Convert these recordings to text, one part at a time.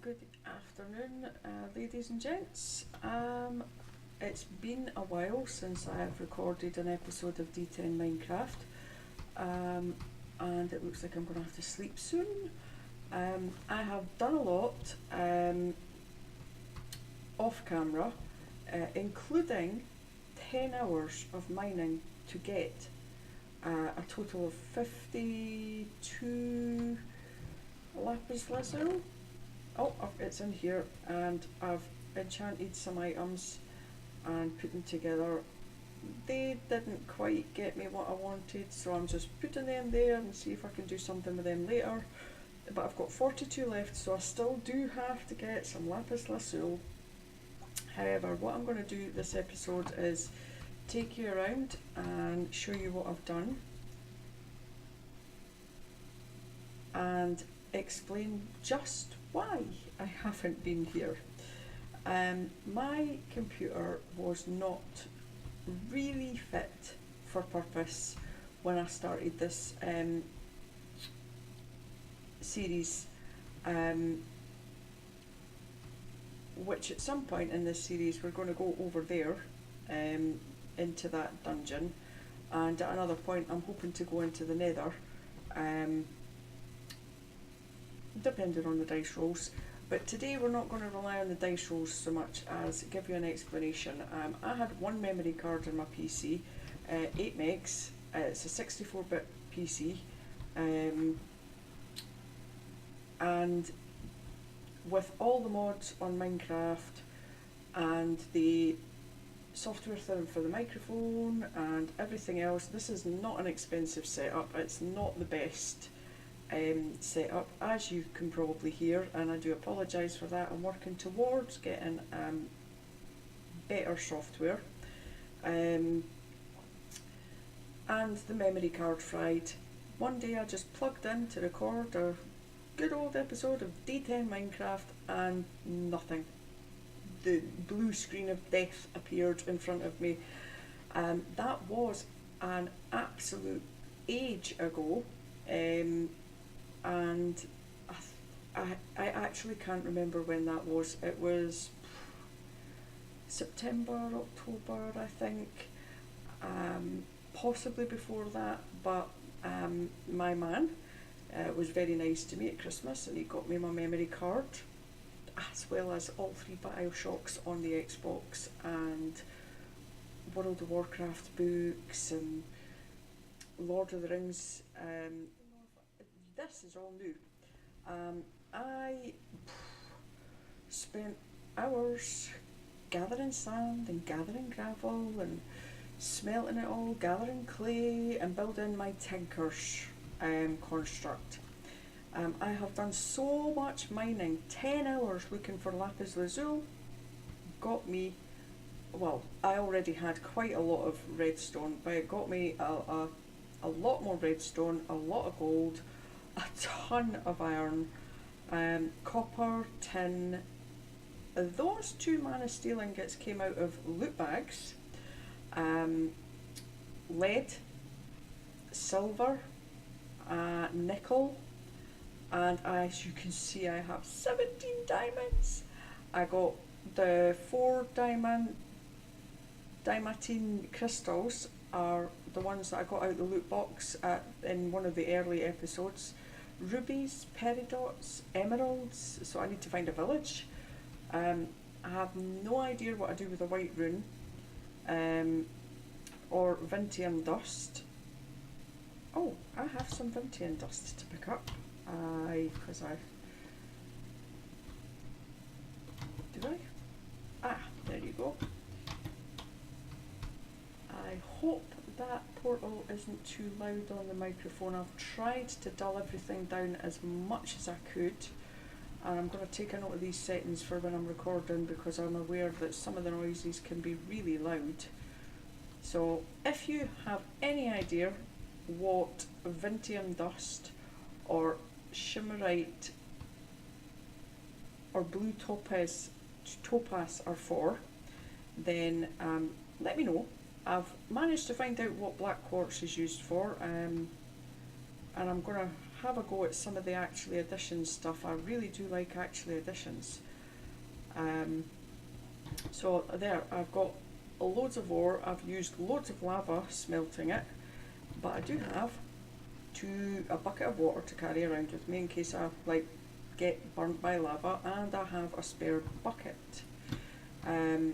Good afternoon, ladies and gents. It's been a while since I have recorded an episode of D10 Minecraft, and it looks like I'm going to have to sleep soon. I have done a lot off camera, including 10 hours of mining to get a total of 52 lapis lazuli. Oh, it's in here, and I've enchanted some items and put them together. They didn't quite get me what I wanted, so I'm just putting them there and see if I can do something with them later. But I've got 42 left, so I still do have to get some lapis lazuli. However, what I'm going to do this episode is take you around and show you what I've done and explain just why I haven't been here. My computer was not really fit for purpose when I started this series, which at some point in this series we're going to go over there into that dungeon, and at another point I'm hoping to go into the nether, depending on the dice rolls. But today we're not going to rely on the dice rolls so much as give you an explanation. I had one memory card in my PC, 8 megs, it's a 64-bit PC, and with all the mods on Minecraft and the software for the microphone and everything else, this is not an expensive setup. It's not the best setup, as you can probably hear, and I do apologise for that. I'm working towards getting better software, and the memory card fried. One day I just plugged in to record a good old episode of D10 Minecraft and nothing. The blue screen of death appeared in front of me. That was an absolute age ago, and I actually can't remember when that was. It was September, October, I think, possibly before that, but my man was very nice to me at Christmas, and he got me my memory card, as well as all 3 Bioshocks on the Xbox, and World of Warcraft books, and Lord of the Rings. This is all new. I spent hours gathering sand and gathering gravel and smelting it all, gathering clay and building my Tinker's construct. I have done so much mining, 10 hours looking for lapis lazuli, got me, well, I already had quite a lot of redstone, but it got me a lot more redstone, a lot of gold, a ton of iron, copper, tin. Those 2 mana steel ingots came out of loot bags, lead, silver, nickel, and as you can see I have 17 diamonds. I got the 4 diamantine crystals are the ones that I got out of the loot box in one of the early episodes. Rubies, peridots, emeralds, so I need to find a village. I have no idea what I do with a white rune, or Vintium dust. Oh, I have some Vintium dust to pick up. Because I... Did I? Ah, there you go. I hope that portal isn't too loud on the microphone. I've tried to dull everything down as much as I could, and I'm going to take a note of these settings for when I'm recording, because I'm aware that some of the noises can be really loud. So if you have any idea what Vintium dust or shimmerite or blue topaz are for, then let me know. I've managed to find out what black quartz is used for, and I'm going to have a go at some of the Actually Additions stuff. I really do like Actually Additions. So there, I've got loads of ore. I've used loads of lava smelting it, but I do have a bucket of water to carry around with me in case I get burnt by lava, and I have a spare bucket. I'll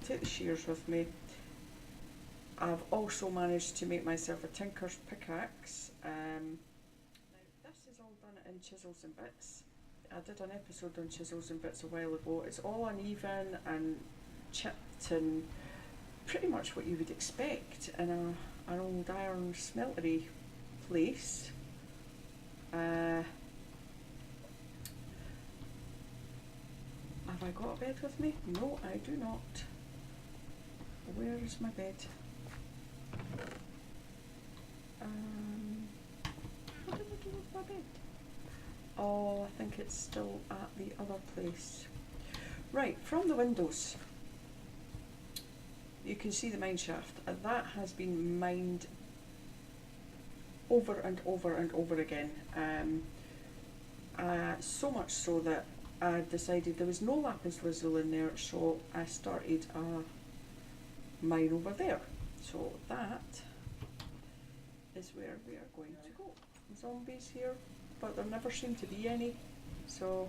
take the shears with me. I've also managed to make myself a tinker's pickaxe. Now this is all done in chisels and bits. I did an episode on chisels and bits a while ago. It's all uneven and chipped and pretty much what you would expect in an old iron smeltery place. Have I got a bed with me? No, I do not. Where is my bed? What did I do with my bed? Oh, I think it's still at the other place. Right, from the windows, you can see the mine shaft. That has been mined over and over and over again. So much so that I decided there was no lapis lazuli in there, so I started a mine over there. So that is where we are going to go. Zombies here, but there never seem to be any. So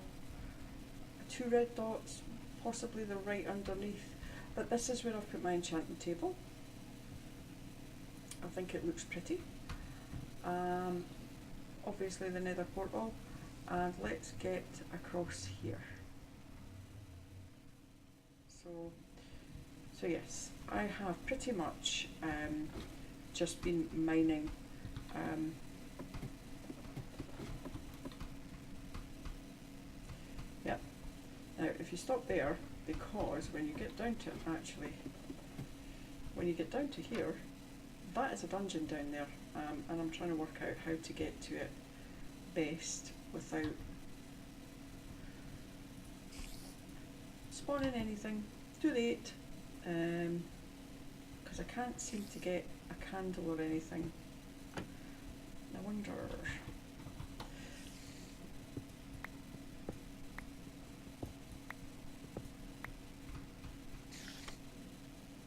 2 red dots, possibly they're right underneath. But this is where I've put my enchanting table. I think it looks pretty. Obviously the nether portal, and let's get across here. So yes, I have pretty much just been mining. Yep. Now if you stop there, because when you get down to when you get down to here, that is a dungeon down there, and I'm trying to work out how to get to it best without spawning anything. Too late, because I can't seem to get a candle or anything. I wonder.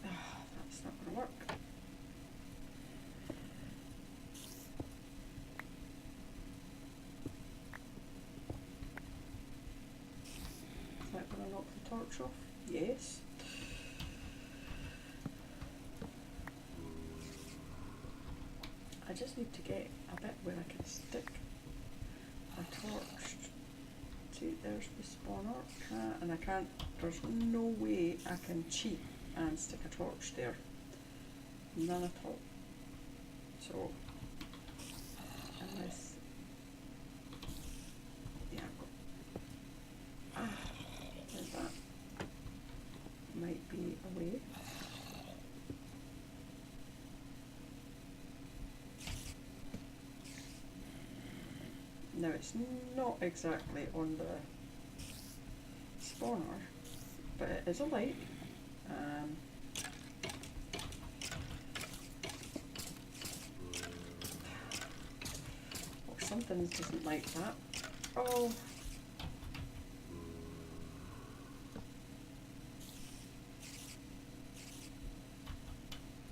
That's not going to work. Is that going to knock the torch off? Yes. I just need to get a bit where I can stick a torch. See, there's the spawner, and I can't, there's no way I can cheat and stick a torch there. None at all. So, unless, yeah, I've got, there's that. Might be a way. Now it's not exactly on the spawner, but it is a light. Or something doesn't like that. Oh.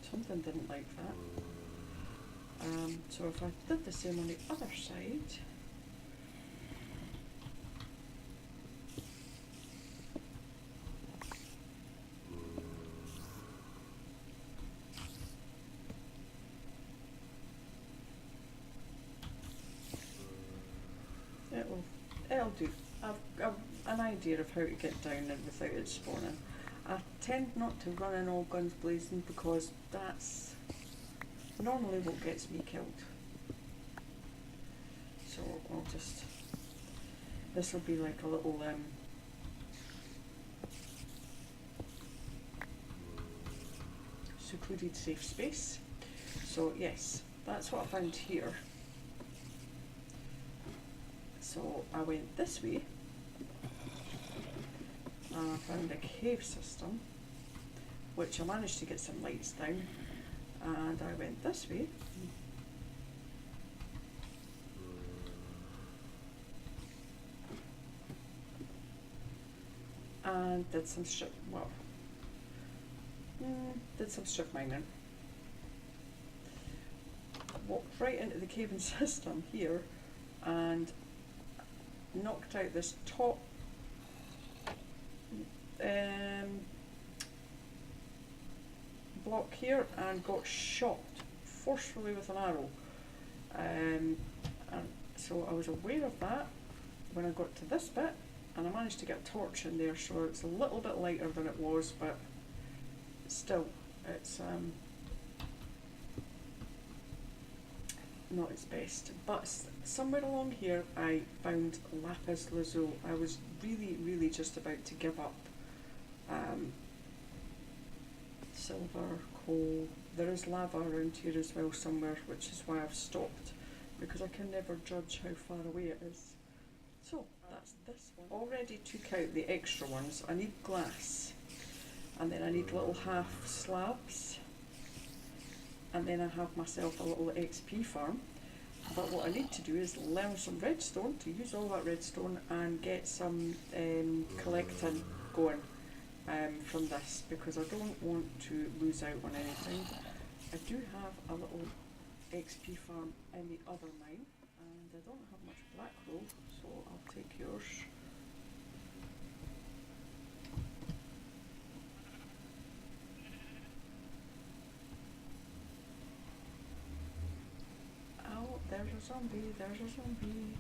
Something didn't like that. So if I did the same on the other side, it'll do. I've an idea of how to get down there without it spawning. I tend not to run in all guns blazing because that's normally what gets me killed. So I'll just, this will be like a little secluded safe space. So yes, that's what I found here. So I went this way, and I found a cave system, which I managed to get some lights down, and I went this way, and did some strip mining. Walked right into the caving system here and knocked out this top block here and got shot forcefully with an arrow. And so I was aware of that when I got to this bit, and I managed to get a torch in there, so it's a little bit lighter than it was, but still, it's not its best. But somewhere along here I found lapis lazuli. I was really just about to give up. Silver, coal, there is lava around here as well somewhere, which is why I've stopped, because I can never judge how far away it is. So that's this one. Already took out the extra ones. I need glass, and then I need little half slabs, and then I have myself a little XP farm. But what I need to do is learn some redstone, to use all that redstone and get some collecting going from this, because I don't want to lose out on anything. I do have a little XP farm in the other mine, and I don't have much black roll, so I'll take yours. Oh, there's a zombie, there's a zombie.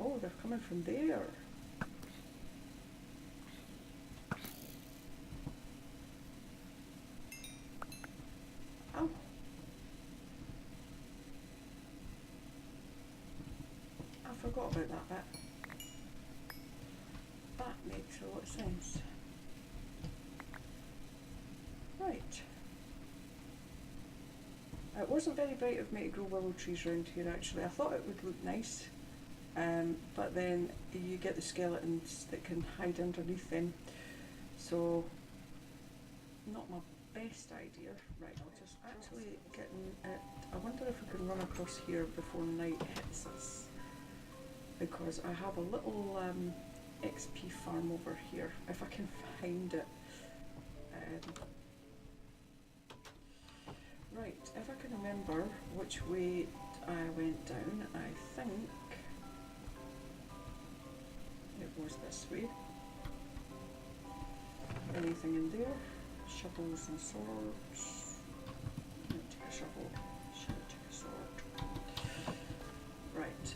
Oh, they're coming from there. Ow. I forgot about that bit. That makes a lot of sense. Right. It wasn't very bright of me to grow willow trees around here actually. I thought it would look nice, but then you get the skeletons that can hide underneath them, so not my best idea. Right, I'll just actually get in it. I wonder if we can run across here before night hits us, because I have a little XP farm over here, if I can find it. Right, if I can remember which way I went down, I think it was this way. Anything in there? Shovels and swords. I'm gonna take a shovel. Should I take a sword? Right.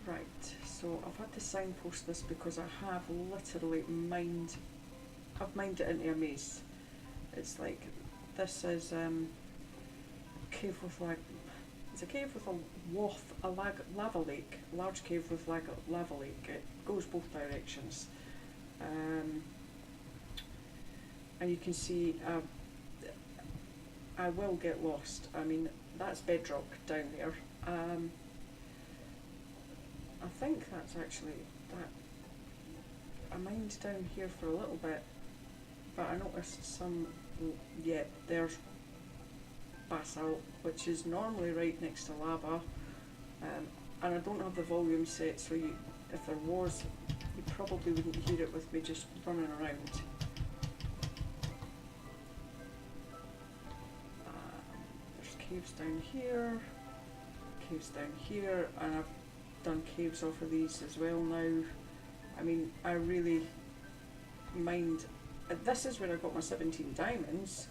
Right, so I've had to signpost this because I have literally I've mined it into a maze. It's like, this is cave with like, it's a cave with a lava lake, large cave with lava lake. It goes both directions. And you can see I will get lost. I mean, that's bedrock down there. I think that's actually that. I mined down here for a little bit, but I noticed some, yeah, there's basalt, which is normally right next to lava, and I don't have the volume set, so if there was, you probably wouldn't hear it with me just running around. There's caves down here, and I've done caves off of these as well now. I mean, I really mined. This is where I got my 17 diamonds.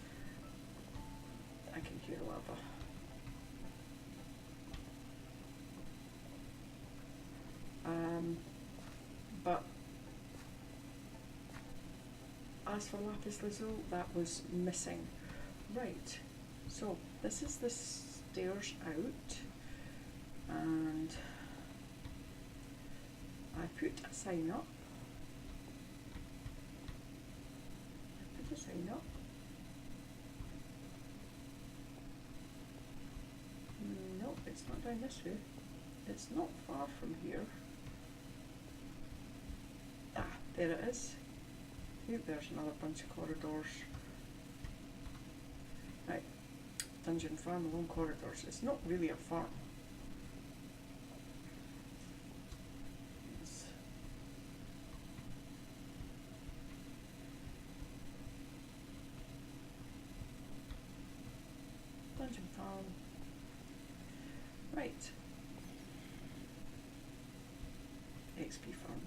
I can hear lava. But as for lapis lazuli, that was missing. Right, so this is the stairs out, and I put a sign up. No, it's not down this way. It's not far from here. there it is. Oop, there's another bunch of corridors. Right, dungeon farm along corridors. It's not really a farm. It's dungeon farm. Right. XP farm.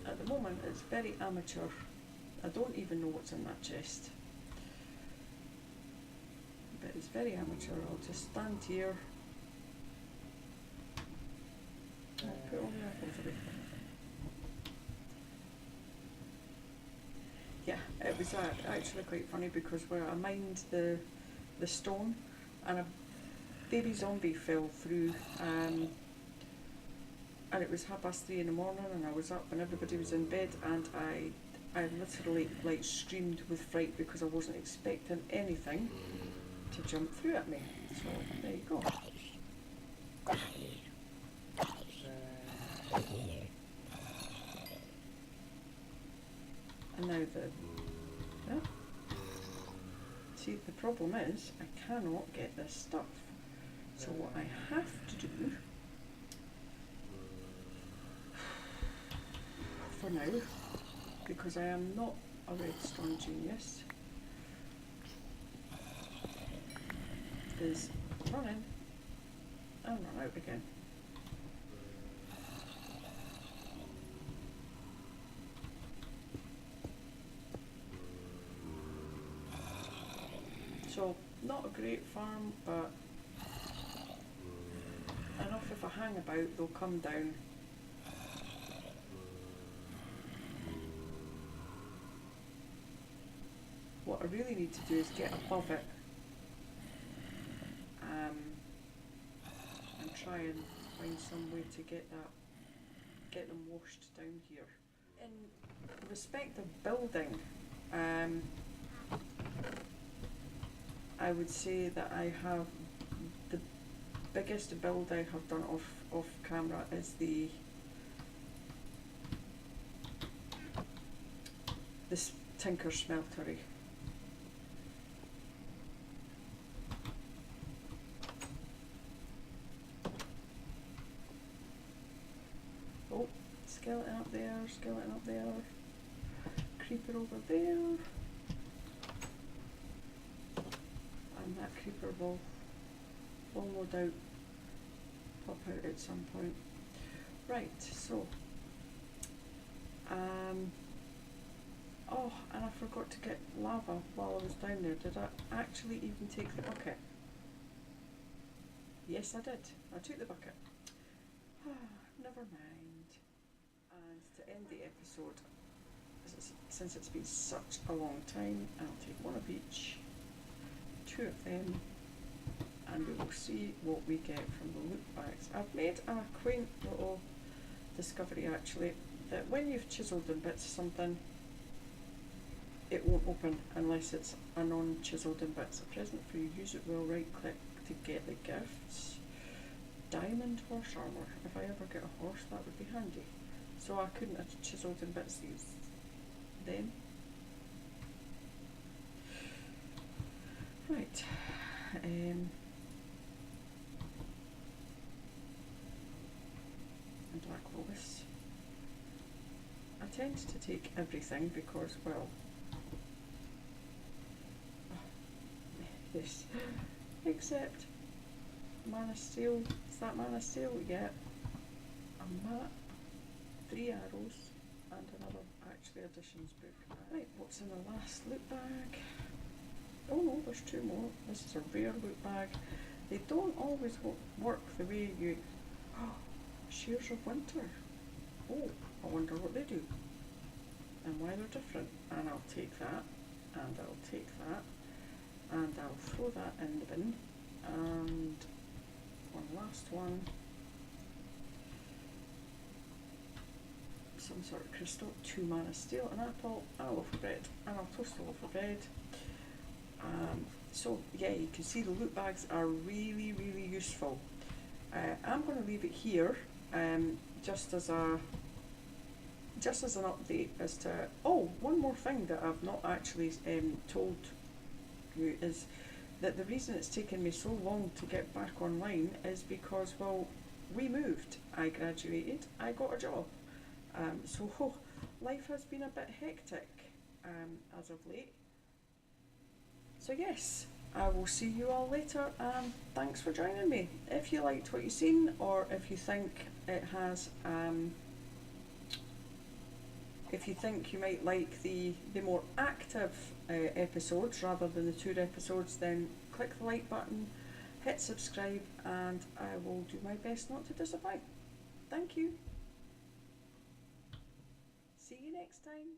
At the moment it's very amateur. I don't even know what's in that chest. But it's very amateur. I'll just stand here. I'll put all the apples away. Yeah, it was actually quite funny because where I mined the stone and a baby zombie fell through and it was 3:30 in the morning and I was up and everybody was in bed and I literally like screamed with fright because I wasn't expecting anything to jump through at me. So there you go. And now see, the problem is I cannot get this stuff. So what I have to do for now, because I am not a redstone genius, is run in and run out again. So, not a great farm, but enough if I hang about, they'll come down. What I really need to do is get above it and try and find some way to get them washed down here. In respect of building, I would say that I have the biggest build I have done off camera is this Tinker Smeltery. Oh, skeleton up there, creeper over there. And that creeper will no doubt pop out at some point. Right, so oh, and I forgot to get lava while I was down there. Did I actually even take the bucket? Yes, I did. I took the bucket. Never mind. And to end the episode, since it's been such a long time, I'll take one of each. 2 of them, and we will see what we get from the loot bags. I've made a quaint little discovery actually, that when you've chiselled in bits of something, it won't open unless it's a non-chiselled in bits. A present for you, use it well, right click to get the gifts. Diamond horse armour. If I ever get a horse, that would be handy. So I couldn't have chiselled in bits these then. Right, and black lotus. I tend to take everything because, well, yes, except mana steel. Is that mana steel? Yeah. A map, 3 arrows, and another actually additions book. Right, what's in the last loot bag? Oh no, there's 2 more. This is a rare loot bag. They don't always work the way you... Oh, Shears of Winter. Oh, I wonder what they do and why they're different. And I'll take that, and I'll take that, and I'll throw that in the bin. And one last one. some sort of crystal, 2 mana steel, an apple, and a loaf of bread, and I'll toast a loaf of bread. So yeah, you can see the loot bags are really, really useful. I'm going to leave it here, just as an update as to, oh, one more thing that I've not actually told you is that the reason it's taken me so long to get back online is because, well, we moved, I graduated, I got a job. So life has been a bit hectic as of late. So yes, I will see you all later, and thanks for joining me. If you liked what you've seen, or if you think it has, if you think you might like the more active episodes rather than the tour episodes, then click the like button, hit subscribe, and I will do my best not to disappoint. Thank you. See you next time.